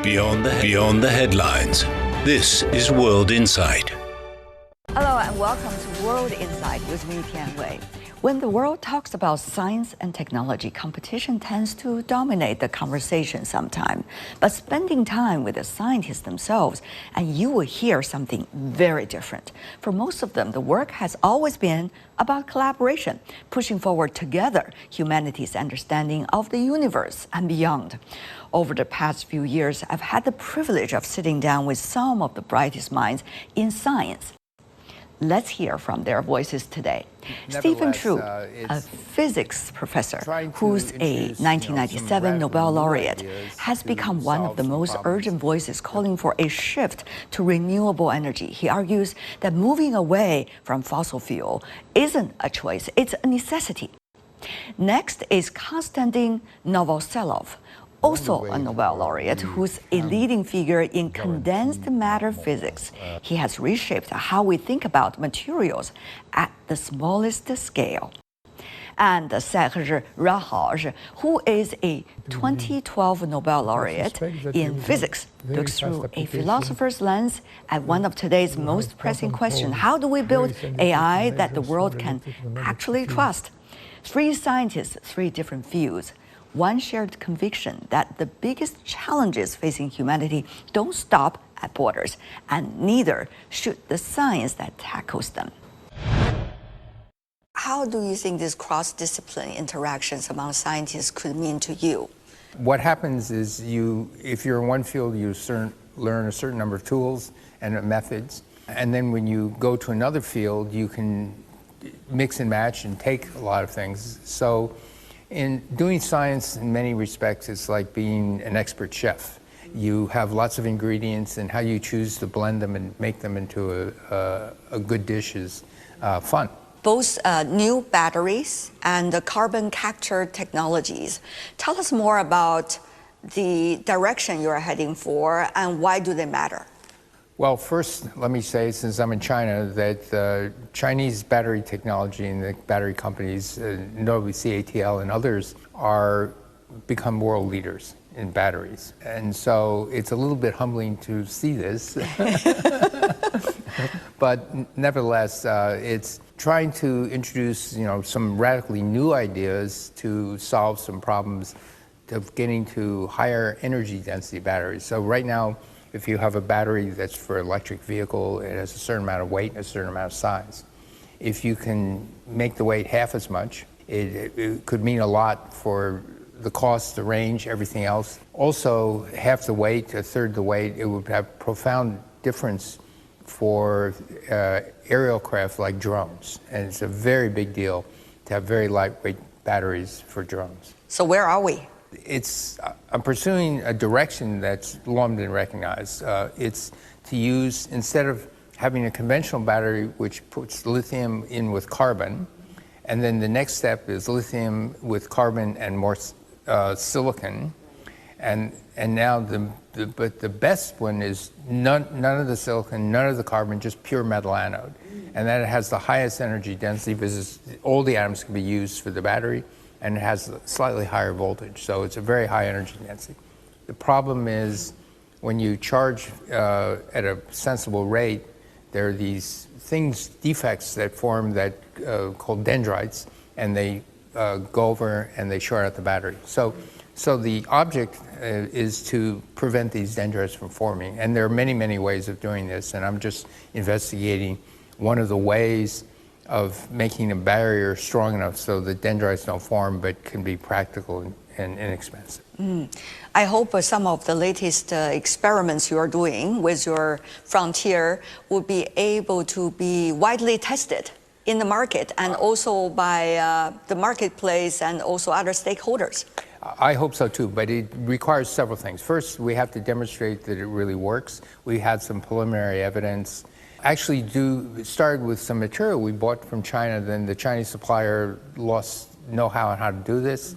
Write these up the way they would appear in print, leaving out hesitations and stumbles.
Beyond the headlines. This is World Insight. Hello and welcome to World Insight with me, Tian Wei. When the world talks about science and technology, competition tends to dominate the conversation sometimes. But spending time with the scientists themselves, and you will hear something very different. For most of them, the work has always been about collaboration, pushing forward together humanity's understanding of the universe and beyond. Over the past few years, I've had the privilege of sitting down with some of the brightest minds in science. Let's hear from their voices today. Stephen True, a physics professor who's a 1997 Nobel laureate, has become one of the most urgent voices calling for a shift to renewable energy. He argues that moving away from fossil fuel isn't a choice, it's a necessity. Next is Konstantin Novoselov, also a Nobel laureate who's a leading figure in condensed matter physics. He has reshaped how we think about materials at the smallest scale. And Serge Rahaj, who is a 2012 Nobel laureate in physics, looks through a philosopher's lens at one of today's most pressing questions: how do we build AI that the world can actually trust? Three scientists, three different fields. One shared conviction that the biggest challenges facing humanity don't stop at borders, and neither should the science that tackles them. How do you think these cross-discipline interactions among scientists could mean to you? What happens is if you're in one field, you learn a certain number of tools and methods, and then when you go to another field, you can mix and match and take a lot of things. So in doing science, in many respects, it's like being an expert chef. You have lots of ingredients, and how you choose to blend them and make them into a good dish is fun. Both new batteries and the carbon capture technologies. Tell us more about the direction you're heading for and why do they matter? Well, first, let me say, since I'm in China, that Chinese battery technology and the battery companies, notably CATL and others, become world leaders in batteries. And so it's a little bit humbling to see this. But nevertheless, it's trying to introduce, some radically new ideas to solve some problems of getting to higher energy density batteries. So right now, if you have a battery that's for an electric vehicle, it has a certain amount of weight and a certain amount of size. If you can make the weight half as much, it could mean a lot for the cost, the range, everything else. Also, half the weight, a third the weight, it would have profound difference for aerial craft like drones. And it's a very big deal to have very lightweight batteries for drones. So where are we? I'm pursuing a direction that's long been recognized. It's to use, instead of having a conventional battery which puts lithium in with carbon, and then the next step is lithium with carbon and more silicon, and now but the best one is none of the silicon, none of the carbon, just pure metal anode, and then it has the highest energy density because all the atoms can be used for the battery, and it has a slightly higher voltage, so it's a very high energy density. The problem is when you charge at a sensible rate, there are these defects that form called dendrites, and they go over and they short out the battery. So the object is to prevent these dendrites from forming, and there are many, many ways of doing this, and I'm just investigating one of the ways of making a barrier strong enough so the dendrites don't form but can be practical and inexpensive. I hope some of the latest experiments you are doing with your frontier will be able to be widely tested in the market and also by the marketplace and also other stakeholders. I hope so too, but it requires several things. First, we have to demonstrate that it really works. We had some preliminary evidence. Actually, started with some material we bought from China, then the Chinese supplier lost know-how on how to do this.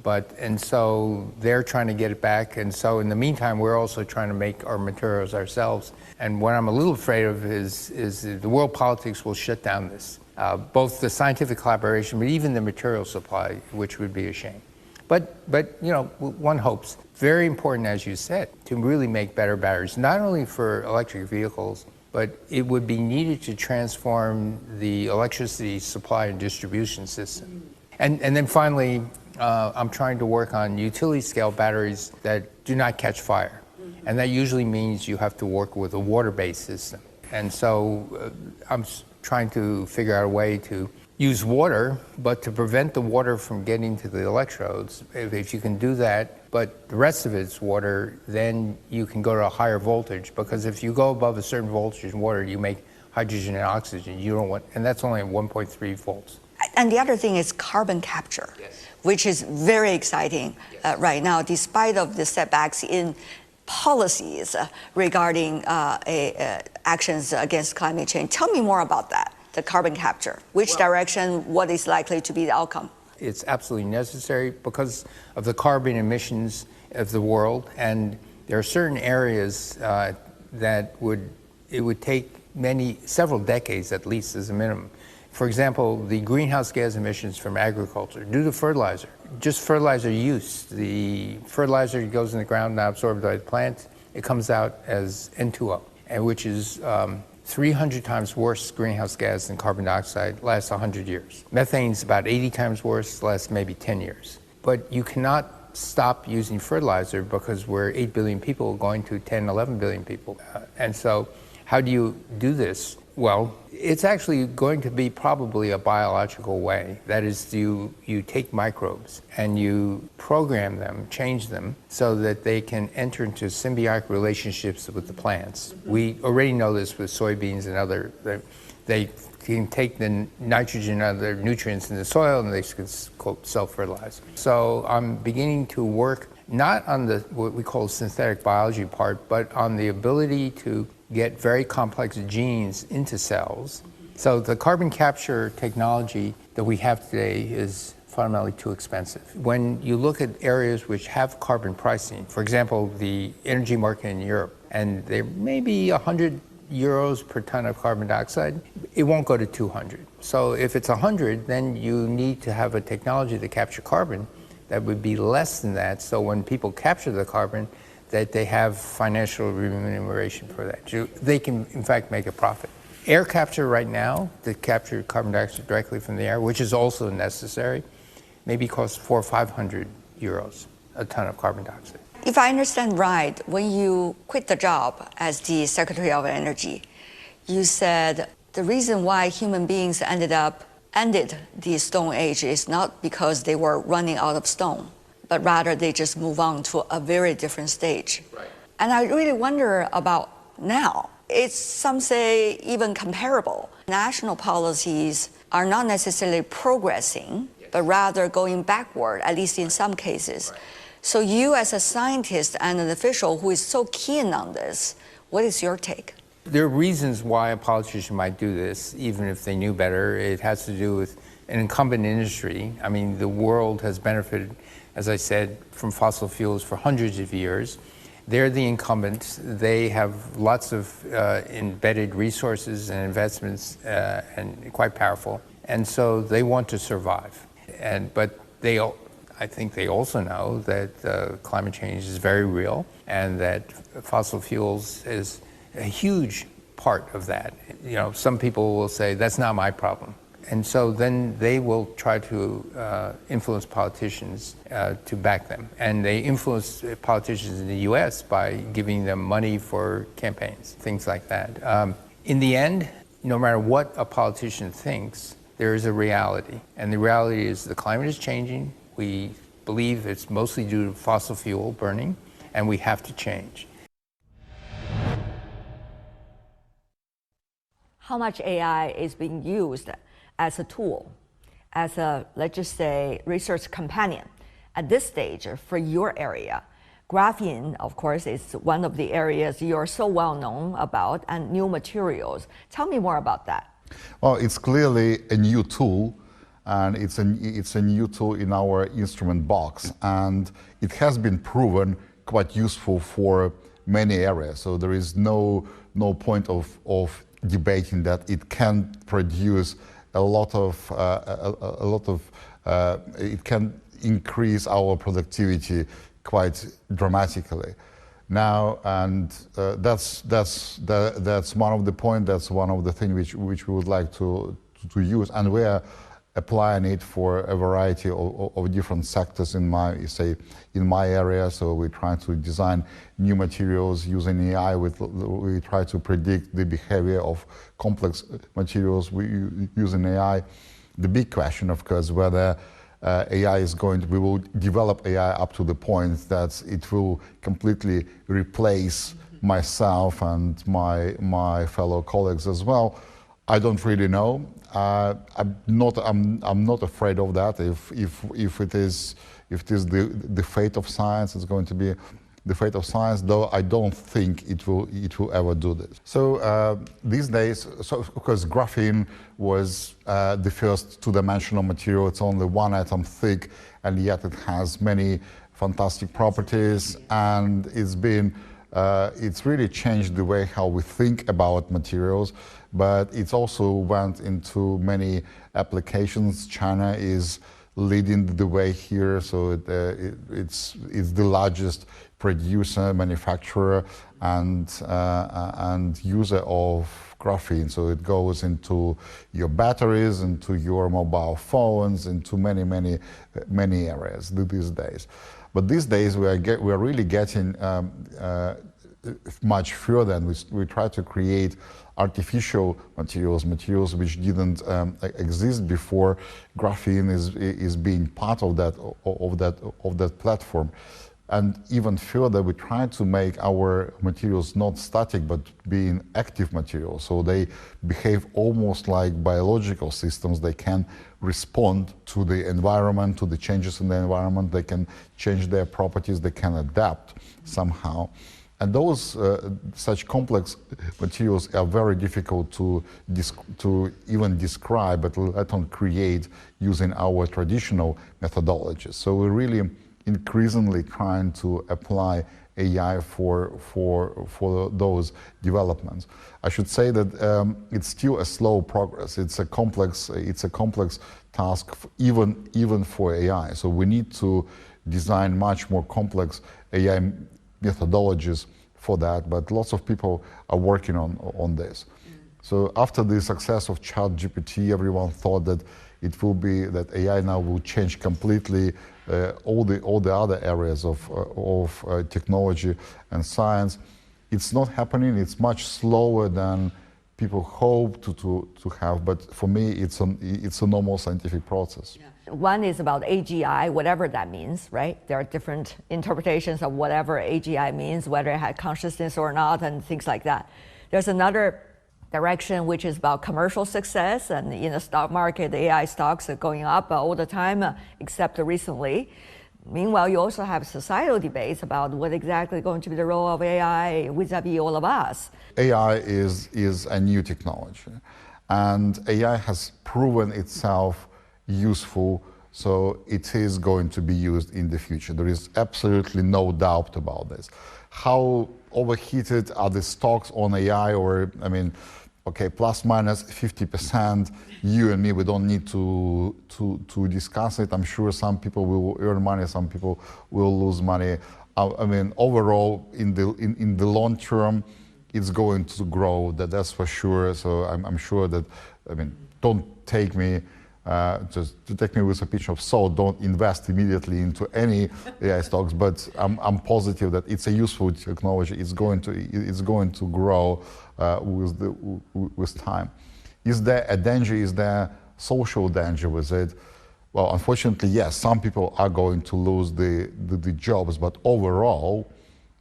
And so they're trying to get it back. And so in the meantime, we're also trying to make our materials ourselves. And what I'm a little afraid of is the world politics will shut down this, both the scientific collaboration, but even the material supply, which would be a shame. But one hopes. very important, as you said, to really make better batteries, not only for electric vehicles, but it would be needed to transform the electricity supply and distribution system. And then finally, I'm trying to work on utility scale batteries that do not catch fire. And that usually means you have to work with a water-based system. And so I'm trying to figure out a way to use water, but to prevent the water from getting to the electrodes. If you can do that, but the rest of it's water, then you can go to a higher voltage, because if you go above a certain voltage in water, you make hydrogen and oxygen. You don't want, and that's only at 1.3 volts. And the other thing is carbon capture, yes, which is very exciting, yes, right now, despite of the setbacks in policies regarding actions against climate change. Tell me more about that, the carbon capture. Which direction, what is likely to be the outcome? It's absolutely necessary because of the carbon emissions of the world, and there are certain areas that it would take several decades at least as a minimum. For example, the greenhouse gas emissions from agriculture due to fertilizer. Just fertilizer use. The fertilizer goes in the ground, now absorbed by the plant. It comes out as N2O, which is 300 times worse greenhouse gas than carbon dioxide, lasts 100 years. Methane's about 80 times worse, lasts maybe 10 years. But you cannot stop using fertilizer because we're 8 billion people going to 10, 11 billion people. And so how do you do this? Well, it's actually going to be probably a biological way. That is, you take microbes and you program them, change them, so that they can enter into symbiotic relationships with the plants. We already know this with soybeans and other, they can take the nitrogen and other nutrients in the soil and they can self-fertilize. So I'm beginning to work not on what we call synthetic biology part, but on the ability to get very complex genes into cells. So the carbon capture technology that we have today is fundamentally too expensive. When you look at areas which have carbon pricing, for example, the energy market in Europe, and there may be 100 euros per ton of carbon dioxide, it won't go to 200. So if it's 100, then you need to have a technology to capture carbon that would be less than that. So when people capture the carbon, that they have financial remuneration for that. They can, in fact, make a profit. Air capture right now, to capture carbon dioxide directly from the air, which is also necessary, maybe costs 400 or 500 euros a ton of carbon dioxide. If I understand right, when you quit the job as the Secretary of Energy, you said the reason why human beings ended the Stone Age is not because they were running out of stone, but rather they just move on to a very different stage. Right. And I really wonder about now. It's, some say, even comparable. National policies are not necessarily progressing, yes, but rather going backward, at least in some cases. Right. So you as a scientist and an official who is so keen on this, what is your take? There are reasons why a politician might do this, even if they knew better. It has to do with an incumbent industry. I mean, the world has benefited, as I said, from fossil fuels for hundreds of years. They're the incumbents. They have lots of embedded resources and investments and quite powerful. And so they want to survive. But I think they also know that climate change is very real and that fossil fuels is a huge part of that. You know, some people will say, that's not my problem. And so then they will try to influence politicians to back them. And they influence politicians in the US by giving them money for campaigns, things like that. In the end, no matter what a politician thinks, there is a reality. And the reality is the climate is changing. We believe it's mostly due to fossil fuel burning, and we have to change. How much AI is being used as a tool, as a, let's just say, research companion at this stage for your area? Graphene, of course, is one of the areas you're so well known about, and new materials. Tell me more about that. Well, it's clearly a new tool, and it's a new tool in our instrument box, and it has been proven quite useful for many areas. So there is no point of debating that it can produce it can increase our productivity quite dramatically. Now, and that's one of the points. That's one of the things which we would like to use, and we are applying it for a variety of different sectors in my area. So we try to design new materials using AI. We try to predict the behavior of complex materials using AI. The big question, of course, whether we will develop AI up to the point that it will completely replace myself and my fellow colleagues as well. I don't really know. I'm not afraid of that. If it is the fate of science, it's going to be the fate of science. Though I don't think it will ever do this. So these days, of course, graphene was the first two-dimensional material. It's only one atom thick, and yet it has many fantastic properties, and it's really changed the way how we think about materials, but it also went into many applications. China is leading the way here, so it's the largest producer, manufacturer, and user of graphene. So it goes into your batteries, into your mobile phones, into many areas these days. But these days we are really getting much further, and we try to create artificial materials which didn't exist before. Graphene is being part of that platform. And even further, we try to make our materials not static, but being active materials. So they behave almost like biological systems. They can respond to the environment, to the changes in the environment. They can change their properties. They can adapt somehow. And those such complex materials are very difficult to even describe, but let alone create using our traditional methodologies. So we're really increasingly trying to apply AI for those developments. I should say that it's still a slow progress. It's a complex task, even for AI. So we need to design much more complex AI methodologies for that, but lots of people are working on this. So after the success of ChatGPT, everyone thought that it will be that AI now will change completely all the other areas of technology and science. It's not happening. It's much slower than people hope to have, but for me, it's a normal scientific process. Yeah. One is about AGI, whatever that means, right? There are different interpretations of whatever AGI means, whether it had consciousness or not, and things like that. There's another direction which is about commercial success, and in the stock market, the AI stocks are going up all the time, except recently. Meanwhile, you also have societal debates about what exactly going to be the role of AI vis-a-vis all of us. AI is a new technology, and AI has proven itself useful, so it is going to be used in the future. There is absolutely no doubt about this. How overheated are the stocks on AI? Or, I mean, okay, plus minus 50%, you and me, we don't need to discuss it. I'm sure some people will earn money, some people will lose money. I mean, overall, in the long term, it's going to grow, that's for sure. So I'm sure that, I mean, don't take me, just to take me with a pinch of salt, don't invest immediately into any AI stocks, but I'm positive that it's a useful technology. It's going to grow with time. Is there a danger? Is there social danger with it? Well, unfortunately, yes, some people are going to lose the jobs, but overall,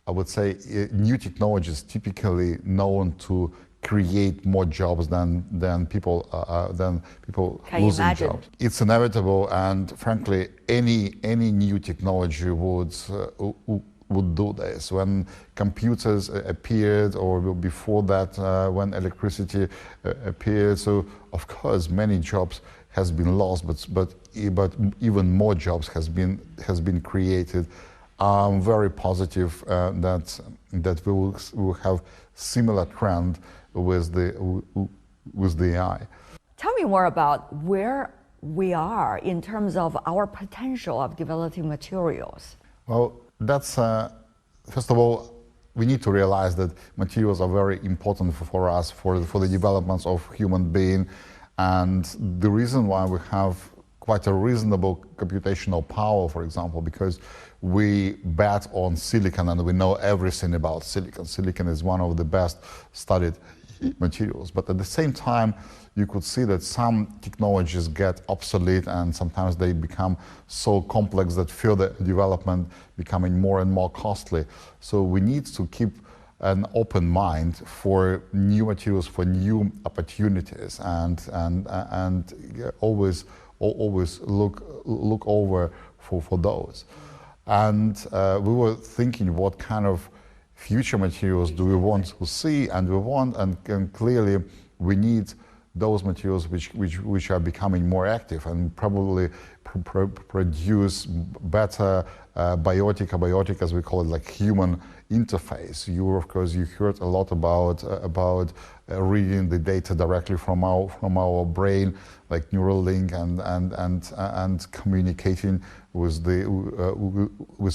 I would say new technology is typically known to create more jobs than people losing jobs. It's inevitable, and frankly, any new technology would do this. When computers appeared, or before that, when electricity appeared, so of course many jobs has been lost, but even more jobs has been created. I'm very positive that we will have similar trend with the AI. Tell me more about where we are in terms of our potential of developing materials. Well, That's, first of all, we need to realize that materials are very important for us, for the developments of human being. And the reason why we have quite a reasonable computational power, for example, because we bet on silicon and we know everything about silicon. Silicon is one of the best studied materials. But at the same time, you could see that some technologies get obsolete and sometimes they become so complex that further development becoming more and more costly. So we need to keep an open mind for new materials, for new opportunities, and always look over for those. And we were thinking, what kind of future materials do we want to see? And clearly we need those materials which are becoming more active and probably produce better abiotic, as we call it, like human interface. Of course, you heard a lot about reading the data directly from our brain, like Neuralink, and communicating with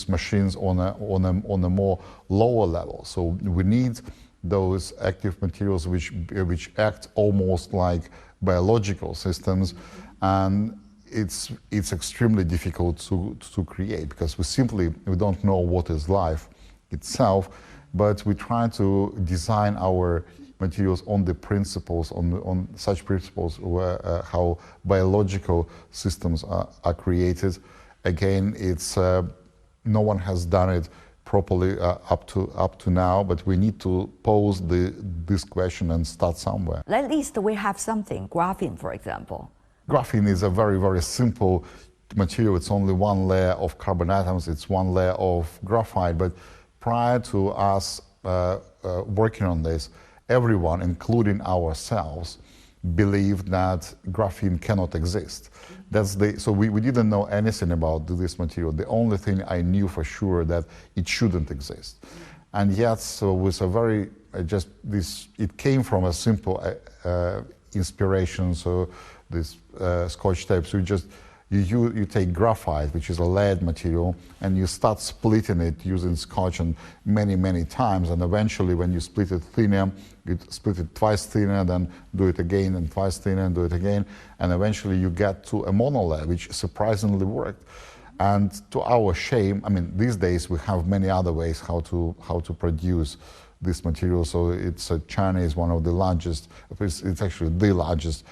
machines on a more lower level. So we need those active materials which act almost like biological systems, and it's extremely difficult to create because we don't know what is life itself, but we try to design our materials on the principles, on such principles where how biological systems are created. Again, it's no one has done it properly up to now, but we need to pose this question and start somewhere. At least we have something, graphene, for example. Graphene is a very, very simple material. It's only one layer of carbon atoms, it's one layer of graphite, but prior to us working on this, everyone, including ourselves, believed that graphene cannot exist. So we didn't know anything about this material. The only thing I knew for sure that it shouldn't exist. And yet, so with a very, it came from a simple inspiration. So this Scotch tape, so you take graphite, which is a lead material, and you start splitting it using Scotch and many times, and eventually when you split it thinner, you split it twice thinner, then do it again, and twice thinner, and do it again, and eventually you get to a monolayer, which surprisingly worked. And to our shame, I mean, these days we have many other ways how to produce this material. So China is one of the largest, it's actually the largest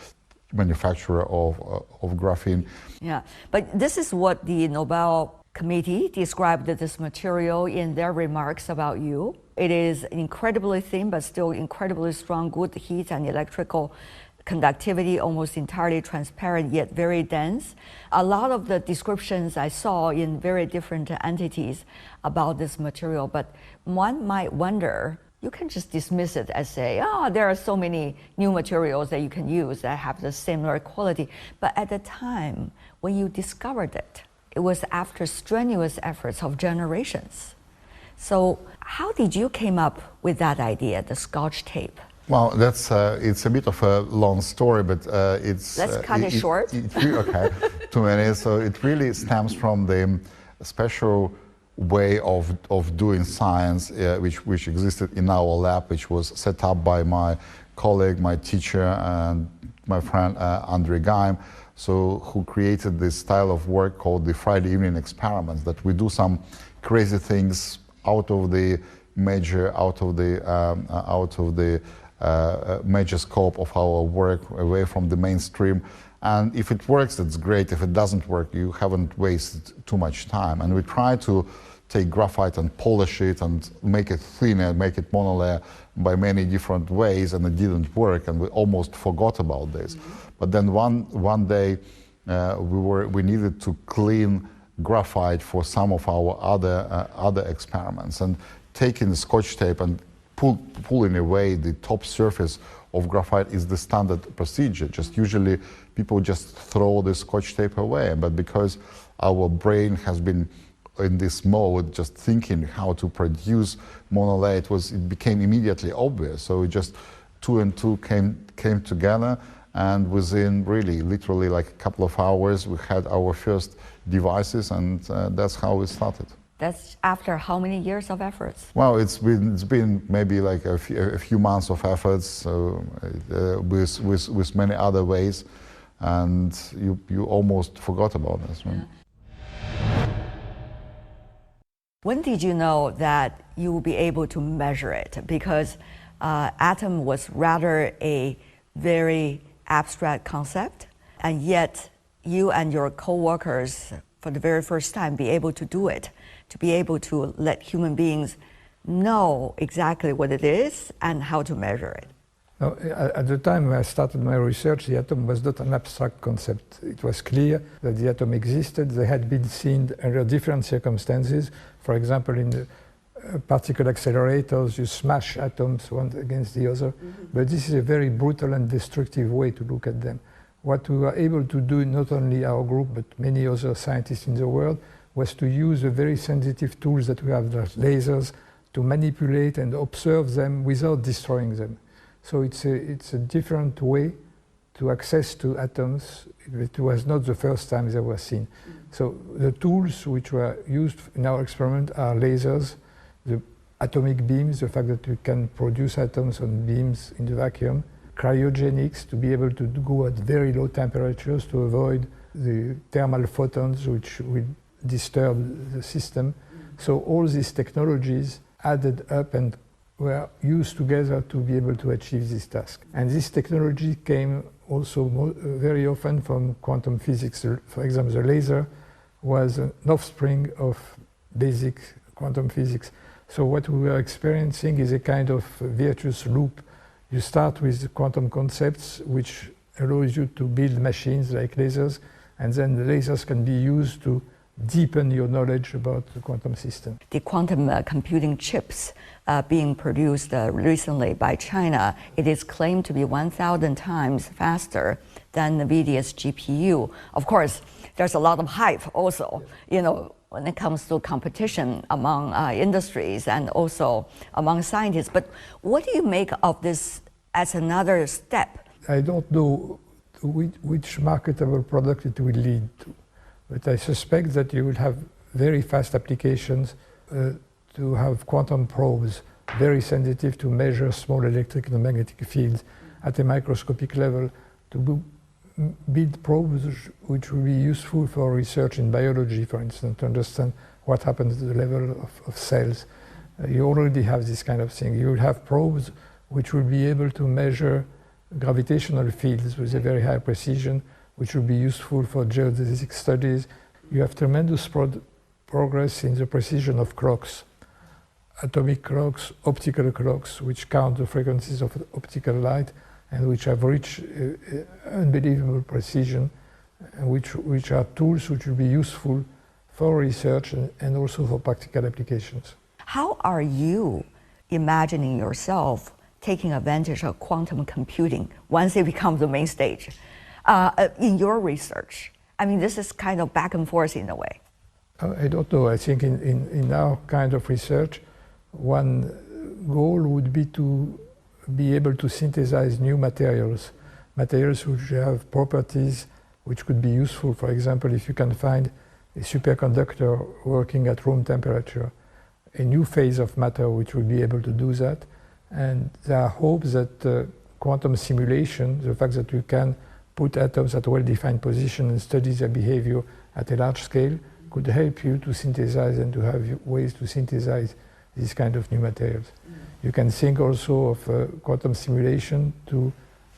manufacturer of graphene. Yeah, but this is what the Nobel Committee described this material in their remarks about you. It is incredibly thin, but still incredibly strong, good heat and electrical conductivity, almost entirely transparent, yet very dense. A lot of the descriptions I saw in very different entities about this material, but one might wonder, you can just dismiss it as say, there are so many new materials that you can use that have the similar quality. But at the time when you discovered it, it was after strenuous efforts of generations. So how did you came up with that idea, the Scotch tape? Well, it's a bit of a long story, but it's... Let's cut it short. Okay, 2 minutes. So it really stems from the special way of doing science which existed in our lab, which was set up by my colleague, my teacher, and my friend Andrei Gaim, who created this style of work called the Friday evening experiments, that we do some crazy things out of the major major scope of our work, away from the mainstream. And if it works, it's great. If it doesn't work, you haven't wasted too much time. And we try to take graphite and polish it and make it thinner, make it monolayer by many different ways, and it didn't work, and we almost forgot about this. But then one day we needed to clean graphite for some of our other experiments, and taking the Scotch tape and pulling away the top surface of graphite is the standard procedure. Just usually people just throw the Scotch tape away, but because our brain has been in this mode, just thinking how to produce monolayer, it became immediately obvious. So just 2 and 2 came together, and within literally like a couple of hours, we had our first devices, and that's how we started. That's after how many years of efforts? Well, it's been maybe like a few months of efforts with many other ways, and you almost forgot about this, right? Yeah. When did you know that you will be able to measure it? Because atom was rather a very abstract concept, and yet you and your co-workers, for the very first time, be able to do it, to be able to let human beings know exactly what it is and how to measure it. Now, at the time when I started my research, the atom was not an abstract concept. It was clear that the atom existed. They had been seen under different circumstances. For example, in the particle accelerators, you smash atoms one against the other. But this is a very brutal and destructive way to look at them. What we were able to do, not only our group, but many other scientists in the world, was to use the very sensitive tools that we have, the lasers, to manipulate and observe them without destroying them. So it's a different way to access to atoms. It was not the first time they were seen. So the tools which were used in our experiment are lasers, the atomic beams, the fact that we can produce atoms on beams in the vacuum, cryogenics, to be able to go at very low temperatures to avoid the thermal photons which will disturb the system. So all these technologies added up and were used together to be able to achieve this task. And this technology came also very often from quantum physics. For example, the laser was an offspring of basic quantum physics. So what we were experiencing is a kind of virtuous loop. You start with quantum concepts, which allows you to build machines like lasers, and then the lasers can be used to deepen your knowledge about the quantum system. The quantum computing chips being produced recently by China, it is claimed to be 1,000 times faster than NVIDIA's GPU. Of course, there's a lot of hype also, when it comes to competition among industries and also among scientists. But what do you make of this as another step? I don't know which marketable product it will lead to, but I suspect that you will have very fast applications to have quantum probes, very sensitive to measure small electric and magnetic fields at a microscopic level, to build probes which will be useful for research in biology, for instance, to understand what happens at the level of cells. You already have this kind of thing. You will have probes which will be able to measure gravitational fields with a very high precision, which will be useful for geodesic studies. You have tremendous progress in the precision of clocks, atomic clocks, optical clocks, which count the frequencies of optical light and which have reached unbelievable precision, and which are tools which will be useful for research and also for practical applications. How are you imagining yourself taking advantage of quantum computing once it becomes the main stage in your research? I mean, this is kind of back and forth in a way. I don't know. I think in our kind of research, one goal would be to be able to synthesize new materials which have properties which could be useful. For example, if you can find a superconductor working at room temperature, a new phase of matter which will be able to do that. And there are hopes that quantum simulation, the fact that you can put atoms at a well-defined position and study their behavior at a large scale, could help you to synthesize and to have ways to synthesize these kind of new materials. You can think also of quantum simulation to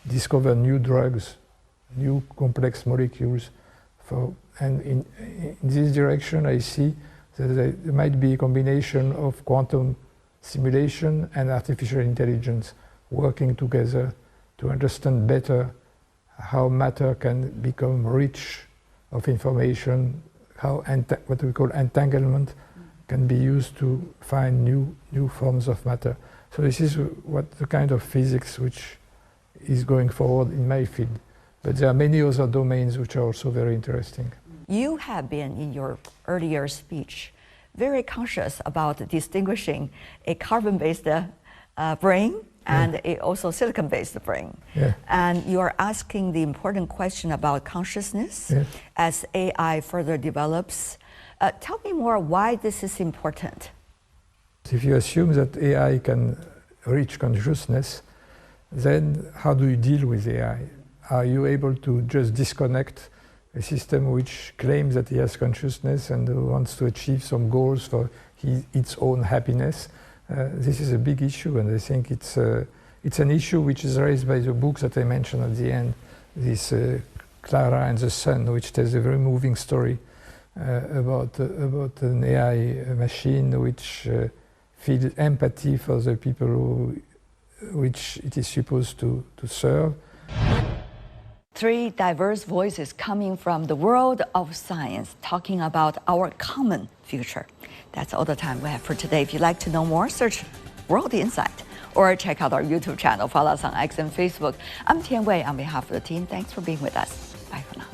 discover new drugs, new complex molecules. And in this direction, I see that there might be a combination of quantum simulation and artificial intelligence working together to understand better how matter can become rich of information, how what we call entanglement can be used to find new forms of matter. So this is what the kind of physics which is going forward in my field. But there are many other domains which are also very interesting. You have been, in your earlier speech, very conscious about distinguishing a carbon-based brain and a also silicon-based brain. Yeah. And you are asking the important question about consciousness as AI further develops. Tell me more why this is important. If you assume that AI can reach consciousness, then how do you deal with AI? Are you able to just disconnect a system which claims that he has consciousness and wants to achieve some goals for its own happiness? This is a big issue, and I think it's an issue which is raised by the books that I mentioned at the end, this Clara and the Sun, which tells a very moving story about an AI machine which feels empathy for the people which it is supposed to serve. Three diverse voices coming from the world of science, talking about our common future. That's all the time we have for today. If you'd like to know more, search World Insight or check out our YouTube channel. Follow us on X and Facebook. I'm Tian Wei on behalf of the team. Thanks for being with us. Bye for now.